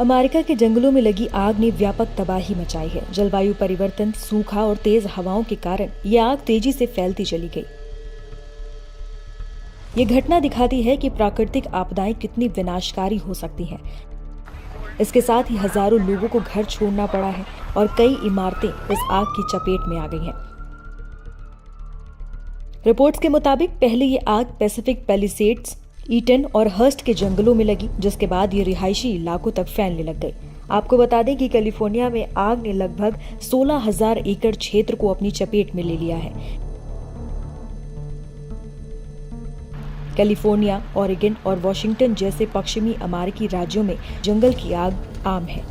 America के जंगलों में लगी आग ने व्यापक तबाही मचाई है। जलवायु परिवर्तन, सूखा और तेज हवाओं के कारण ये आग तेजी से फैलती चली गई। ये घटना दिखाती है कि प्राकृतिक आपदाएं कितनी विनाशकारी हो सकती हैं। इसके साथ ही हजारों लोगों को घर छोड़ना पड़ा है और कई इमारतें इस आग की चपेट में आ गई हैं। रिपोर्ट्स के मुताबिक पहले ये आग पैसिफिक पैलिसेड्स, ईटन और हर्स्ट के जंगलों में लगी, जिसके बाद ये रिहायशी इलाकों तक फैलने लग गई। आपको बता दें कि कैलिफोर्निया में आग ने लगभग 16,000 एकड़ क्षेत्र को अपनी चपेट में ले लिया है। कैलिफोर्निया, ओरेगन और वॉशिंगटन जैसे पश्चिमी अमेरिकी राज्यों में जंगल की आग आम है,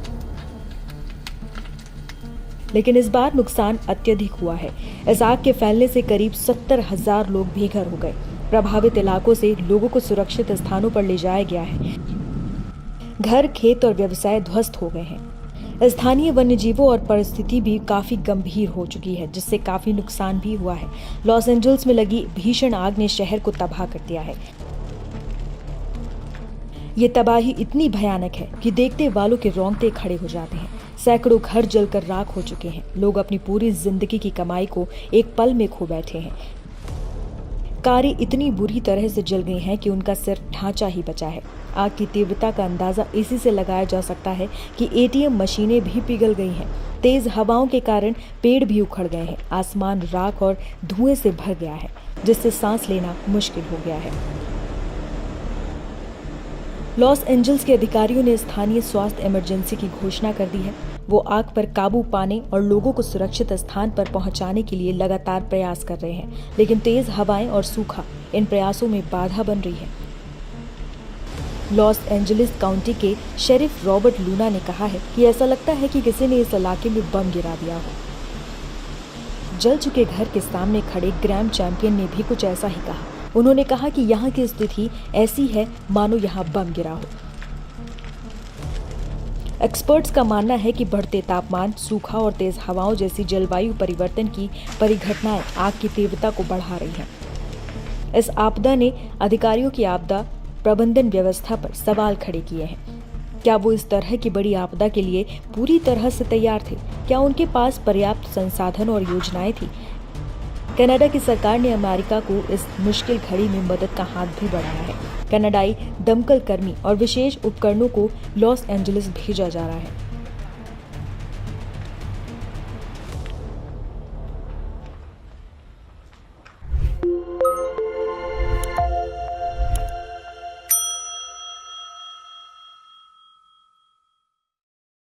लेकिन इस बार नुकसान अत्यधिक हुआ है। इस आग के फैलने से करीब 70,000 लोग बेघर हो गए। प्रभावित इलाकों से लोगों को सुरक्षित स्थानों पर ले जाया गया है। घर, खेत और व्यवसाय ध्वस्त हो गए हैं। स्थानीय वन्यजीवों और परिस्थिति भी काफी गंभीर हो चुकी है, जिससे काफी नुकसान भी हुआ है। लॉस एंजल्स में लगी भीषण आग ने शहर को तबाह कर दिया है। ये तबाही इतनी भयानक है कि देखते वालों के रोंगटे खड़े हो जाते हैं। सैकड़ों घर जलकर राख हो चुके हैं। लोग अपनी पूरी जिंदगी की कमाई को एक पल में खो बैठे हैं। कारें इतनी बुरी तरह से जल गई हैं कि उनका सिर्फ ढांचा ही बचा है। आग की तीव्रता का अंदाजा इसी से लगाया जा सकता है कि एटीएम मशीनें भी पिघल गई हैं। तेज हवाओं के कारण पेड़ भी उखड़ गए हैं। आसमान राख और धुएं से भर गया है, जिससे सांस लेना मुश्किल हो गया है। लॉस एंजल्स के अधिकारियों ने स्थानीय स्वास्थ्य इमरजेंसी की घोषणा कर दी है। वो आग पर काबू पाने और लोगों को सुरक्षित स्थान पर पहुंचाने के लिए लगातार प्रयास कर रहे हैं, लेकिन तेज हवाएं और सूखा इन प्रयासों में बाधा बन रही है। लॉस एंजलिस काउंटी के शेरिफ रॉबर्ट लूना ने कहा है कि ऐसा लगता है कि किसी ने इस इलाके में बम गिरा दिया हो। जल चुके घर के सामने खड़े ग्रैम चैंपियन ने भी कुछ ऐसा ही कहा। उन्होंने कहा कि यहाँ की स्थिति ऐसी है मानो यहाँ बम गिरा हो। एक्सपर्ट्स का मानना है कि बढ़ते तापमान, सूखा और तेज हवाओं जैसी जलवायु परिवर्तन की परिघटनाएं आग की तीव्रता को बढ़ा रही हैं। इस आपदा ने अधिकारियों की आपदा प्रबंधन व्यवस्था पर सवाल खड़े किए हैं। क्या वो इस तरह की बड़ी आपदा के लिए पूरी तरह से तैयार थे? क्या उनके पास पर्याप्त संसाधन और योजनाएं थी? कनाडा की सरकार ने अमेरिका को इस मुश्किल घड़ी में मदद का हाथ भी बढ़ाया है। कनाडाई दमकल कर्मी और विशेष उपकरणों को लॉस एंजलिस भेजा जा रहा है।